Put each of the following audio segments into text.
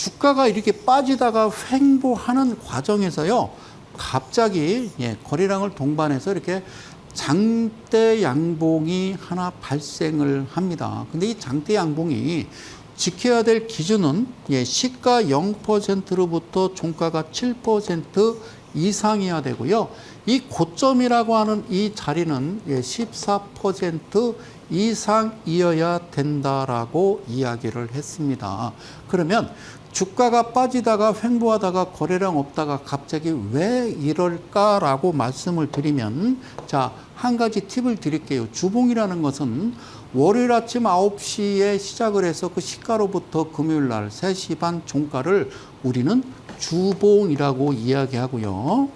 주가가 이렇게 빠지다가 횡보하는 과정에서요, 갑자기 거래량을 동반해서 이렇게 장대 양봉이 하나 발생을 합니다. 근데 이 장대 양봉이 지켜야 될 기준은 시가 0%로부터 종가가 7% 이상이어야 되고요. 이 고점이라고 하는 이 자리는 14% 이상이어야 된다라고 이야기를 했습니다. 그러면 주가가 빠지다가 횡보하다가 거래량 없다가 갑자기 왜 이럴까라고 말씀을 드리면, 자, 한 가지 팁을 드릴게요. 주봉이라는 것은 월요일 아침 9시에 시작을 해서 그 시가로부터 금요일 날 3시 반 종가를 우리는 주봉이라고 이야기하고요.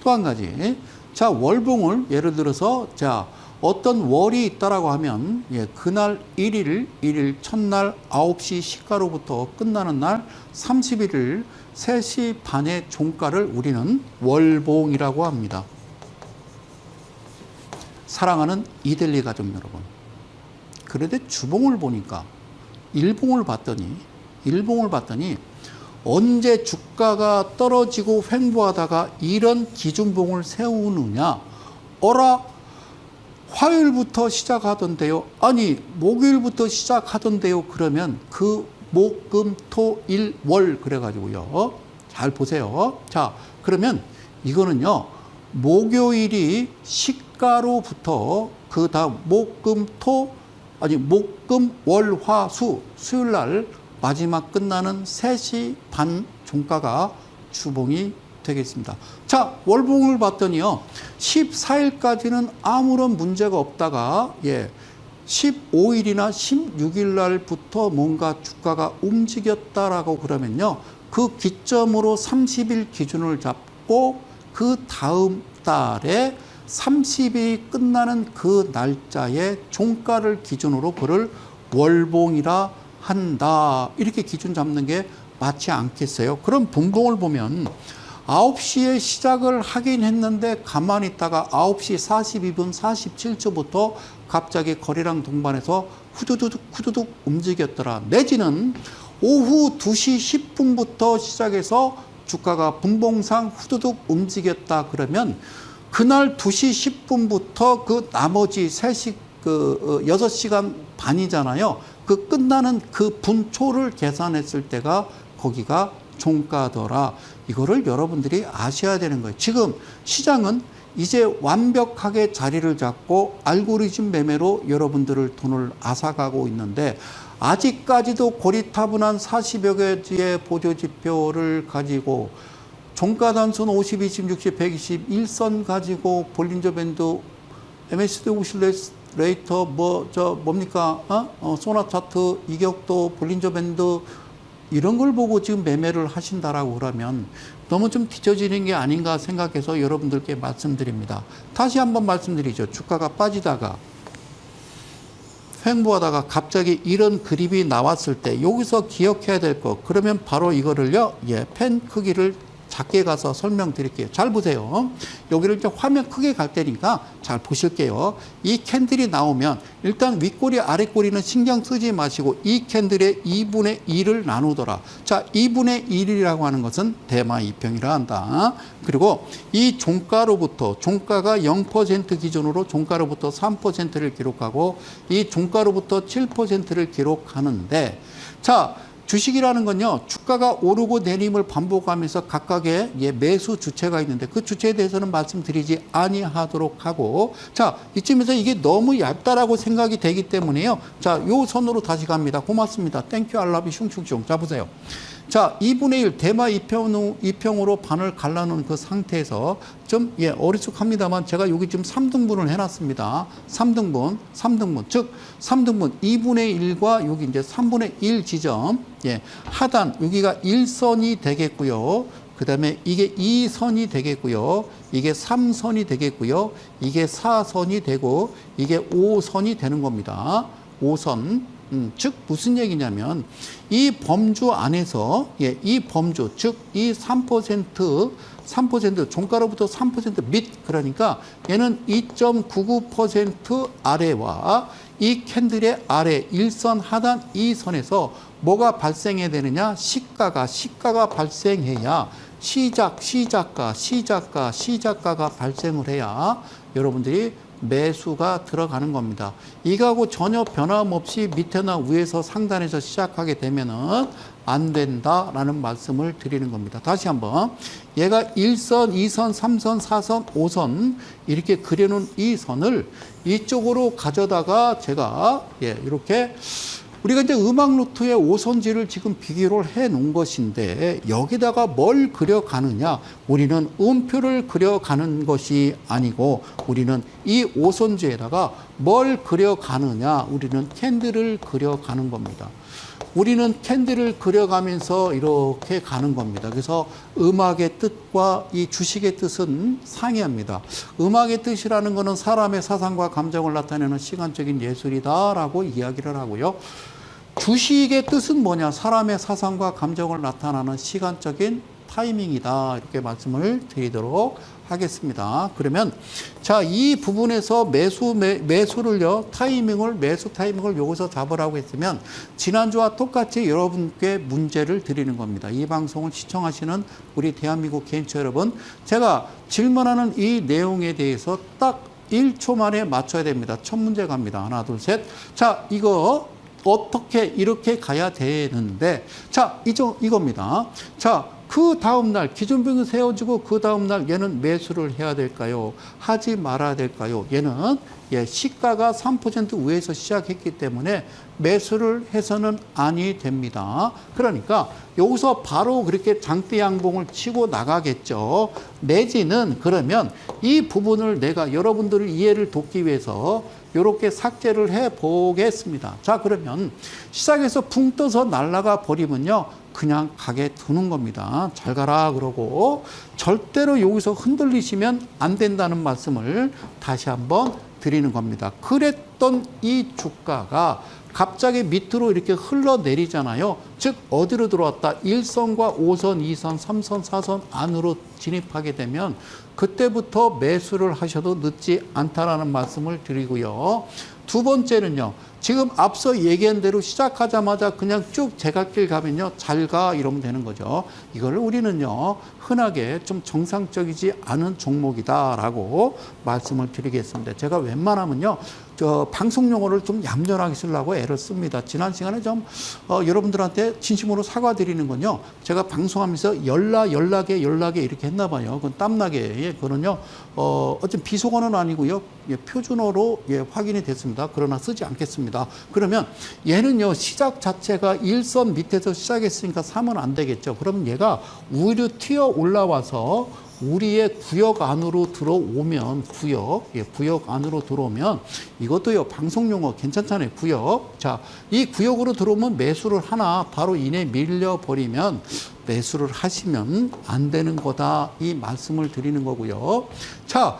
또 한 가지. 자, 월봉을 예를 들어서, 자, 어떤 월이 있다라고 하면, 그날 1일 첫날 9시 시가로부터 끝나는 날 31일 3시 반의 종가를 우리는 월봉이라고 합니다. 사랑하는 이델리 가족 여러분. 그런데 주봉을 보니까 일봉을 봤더니 언제 주가가 떨어지고 횡보하다가 이런 기준봉을 세우느냐? 어라? 화요일부터 시작하던데요. 아니, 목요일부터 시작하던데요. 그러면 그 목, 금, 토, 일, 월 그래가지고요. 잘 보세요. 자, 그러면 이거는요. 목요일이 시가로부터 그 다음 목, 금, 토, 목, 금, 월, 화, 수, 수요일 날 마지막 끝나는 3시 반 종가가 주봉이 되겠습니다. 자, 월봉을 봤더니요. 14일까지는 아무런 문제가 없다가 15일이나 16일 날부터 뭔가 주가가 움직였다라고 그러면요. 그 기점으로 30일 기준을 잡고 그 다음 달에 30일이 끝나는 그 날짜의 종가를 기준으로 그를 월봉이라 한다. 이렇게 기준 잡는 게 맞지 않겠어요? 그럼 분봉을 보면 9시에 시작을 하긴 했는데 가만히 있다가 9시 42분 47초부터 갑자기 거래량 동반해서 후두둑 움직였더라. 내지는 오후 2시 10분부터 시작해서 주가가 분봉상 후두둑 움직였다 그러면 그날 2시 10분부터 그 나머지 6시간 반이잖아요. 그 끝나는 그 분초를 계산했을 때가 거기가 종가더라. 이거를 여러분들이 아셔야 되는 거예요. 지금 시장은 이제 완벽하게 자리를 잡고 알고리즘 매매로 여러분들을 돈을 앗아가고 있는데 아직까지도 고리타분한 40여 개의 보조지표를 가지고 종가 단순 50, 20, 60, 120, 1선 가지고 볼린저 밴드, MACD 오실레이터, 뭡니까? 소나 차트, 이격도, 볼린저 밴드, 이런 걸 보고 지금 매매를 하신다라고 그러면 너무 좀 뒤처지는 게 아닌가 생각해서 여러분들께 말씀드립니다. 다시 한번 말씀드리죠. 주가가 빠지다가 횡보하다가 갑자기 이런 그림이 나왔을 때 여기서 기억해야 될 거, 그러면 바로 이거를요, 펜 크기를 작게 가서 설명드릴게요. 잘 보세요. 여기를 이제 화면 크게 갈 테니까 잘 보실게요. 이 캔들이 나오면 일단 윗꼬리 아랫꼬리는 신경 쓰지 마시고 이 캔들의 2분의 1을 나누더라. 자, 2분의 1이라고 하는 것은 대마 2평이라 한다. 그리고 이 종가로부터 종가가 0% 기준으로 종가로부터 3%를 기록하고 이 종가로부터 7%를 기록하는데, 자, 주식이라는 건요, 주가가 오르고 내림을 반복하면서 각각의 매수 주체가 있는데 그 주체에 대해서는 말씀드리지 아니하도록 하고, 자, 이쯤에서 이게 너무 얇다라고 생각이 되기 때문에요. 자, 요 선으로 다시 갑니다. 고맙습니다. 땡큐 알라비 슝슝슝. 자, 보세요. 자, 2분의 1 대마 2평으로 반을 갈라놓은 그 상태에서 좀 어리숙합니다만 제가 여기 지금 3등분을 해놨습니다. 3등분 즉 3등분 2분의 1과 여기 이제 3분의 1 지점, 하단 여기가 1선이 되겠고요. 그 다음에 이게 2선이 되겠고요. 이게 3선이 되겠고요. 이게 4선이 되고 이게 5선이 되는 겁니다. 5선. 즉 무슨 얘기냐면 이 범주 안에서 이 범주 즉 이 3% 종가로부터 3% 밑, 그러니까 얘는 2.99% 아래와 이 캔들의 아래 1선 하단 2선에서 뭐가 발생해야 되느냐? 시가가 발생해야 시작가가 발생을 해야 여러분들이 매수가 들어가는 겁니다. 이거하고 전혀 변함없이 밑에나 위에서 상단에서 시작하게 되면은 안 된다라는 말씀을 드리는 겁니다. 다시 한번 얘가 1선, 2선, 3선, 4선, 5선 이렇게 그려놓은 이 선을 이쪽으로 가져다가 제가 이렇게 우리가 이제 음악 노트의 5선지를 지금 비교를 해 놓은 것인데 여기다가 뭘 그려가느냐? 우리는 음표를 그려가는 것이 아니고 우리는 이 5선지에다가 뭘 그려가느냐? 우리는 캔들을 그려가는 겁니다. 우리는 캔들을 그려가면서 이렇게 가는 겁니다. 그래서 음악의 뜻과 이 주식의 뜻은 상이합니다. 음악의 뜻이라는 것은 사람의 사상과 감정을 나타내는 시간적인 예술이다라고 이야기를 하고요. 주식의 뜻은 뭐냐? 사람의 사상과 감정을 나타내는 시간적인 타이밍이다. 이렇게 말씀을 드리도록 하겠습니다. 그러면 자, 이 부분에서 매수를요, 매수 타이밍을 여기서 잡으라고 했으면 지난주와 똑같이 여러분께 문제를 드리는 겁니다. 이 방송을 시청하시는 우리 대한민국 개인투자 여러분, 제가 질문하는 이 내용에 대해서 딱 1초 만에 맞춰야 됩니다. 첫 문제 갑니다. 하나, 둘, 셋. 자, 이거 어떻게 이렇게 가야 되는데, 자, 이겁니다. 자, 그 다음날 기준병이 세워지고 그 다음날 얘는 매수를 해야 될까요? 하지 말아야 될까요? 얘는 시가가 3% 위에서 시작했기 때문에 매수를 해서는 아니 됩니다. 그러니까 여기서 바로 그렇게 장대 양봉을 치고 나가겠죠. 내지는 그러면 이 부분을 내가 여러분들의 이해를 돕기 위해서 이렇게 삭제를 해 보겠습니다. 자, 그러면 시작해서 붕 떠서 날아가 버리면요, 그냥 가게 두는 겁니다. 잘 가라 그러고 절대로 여기서 흔들리시면 안 된다는 말씀을 다시 한번 드리는 겁니다. 그랬던 이 주가가 갑자기 밑으로 이렇게 흘러내리잖아요. 즉 어디로 들어왔다? 1선과 5선, 2선, 3선, 4선 안으로 진입하게 되면 그때부터 매수를 하셔도 늦지 않다라는 말씀을 드리고요. 두 번째는요, 지금 앞서 얘기한 대로 시작하자마자 그냥 쭉 제갓길 가면요, 잘 가 이러면 되는 거죠. 이거를 우리는요, 흔하게 좀 정상적이지 않은 종목이다라고 말씀을 드리겠습니다. 제가 웬만하면요, 방송 용어를 좀 얌전하게 쓰려고 애를 씁니다. 지난 시간에 좀 여러분들한테 진심으로 사과드리는 건요, 제가 방송하면서 연락에 이렇게 했나 봐요. 그건 땀나게. 그거는요, 어쨌든 비속어는 아니고요, 표준어로 확인이 됐습니다. 그러나 쓰지 않겠습니다. 그러면 얘는요, 시작 자체가 일선 밑에서 시작했으니까 사면 안 되겠죠. 그러면 얘가 오히려 튀어 올라와서 우리의 구역 안으로 들어오면, 구역 안으로 들어오면, 이것도요, 방송 용어 괜찮잖아요, 구역. 자, 이 구역으로 들어오면 매수를 하나 바로 이내 밀려버리면 매수를 하시면 안 되는 거다. 이 말씀을 드리는 거고요. 자,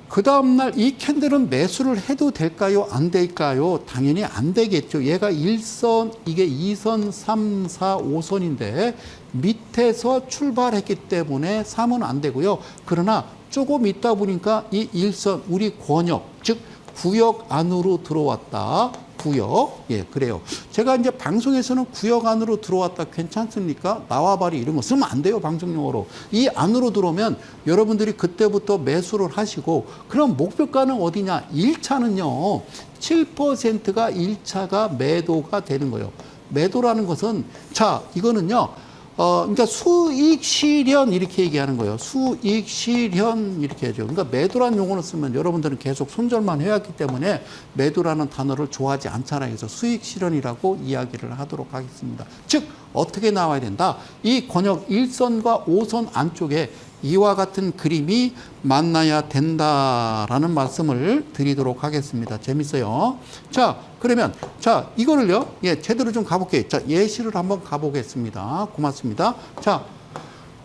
그 다음날 이 캔들은 매수를 해도 될까요? 안 될까요? 당연히 안 되겠죠. 얘가 1선, 이게 2선, 3, 4, 5선인데 밑에서 출발했기 때문에 사면 안 되고요. 그러나 조금 있다 보니까 이 1선, 우리 권역, 즉 구역 안으로 들어왔다. 구역. 그래요. 제가 이제 방송에서는 구역 안으로 들어왔다 괜찮습니까? 나와바리 이런 거 쓰면 안 돼요, 방송용어로. 이 안으로 들어오면 여러분들이 그때부터 매수를 하시고, 그럼 목표가는 어디냐? 1차는요, 7%가 1차가 매도가 되는 거예요. 매도라는 것은, 자, 이거는요, 그러니까 수익 실현 이렇게 얘기하는 거예요. 수익 실현 이렇게 하죠. 그러니까 매도라는 용어를 쓰면 여러분들은 계속 손절만 해왔기 때문에 매도라는 단어를 좋아하지 않잖아요. 그래서 수익 실현이라고 이야기를 하도록 하겠습니다. 즉 어떻게 나와야 된다? 이 권역 1선과 5선 안쪽에 이와 같은 그림이 만나야 된다라는 말씀을 드리도록 하겠습니다. 재밌어요. 자, 그러면 자, 이거를요, 제대로 좀 가볼게요. 자, 예시를 한번 가보겠습니다. 고맙습니다. 자,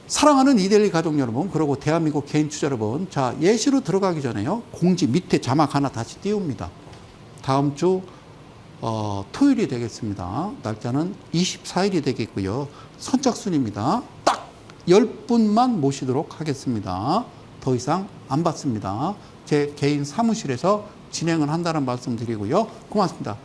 사랑하는 이데일리 가족 여러분, 그리고 대한민국 개인 투자 여러분, 자, 예시로 들어가기 전에요, 공지 밑에 자막 하나 다시 띄웁니다. 다음 주 토요일이 되겠습니다. 날짜는 24일이 되겠고요. 선착순입니다. 딱 10분만 모시도록 하겠습니다. 더 이상 안 받습니다. 제 개인 사무실에서 진행을 한다는 말씀 드리고요. 고맙습니다.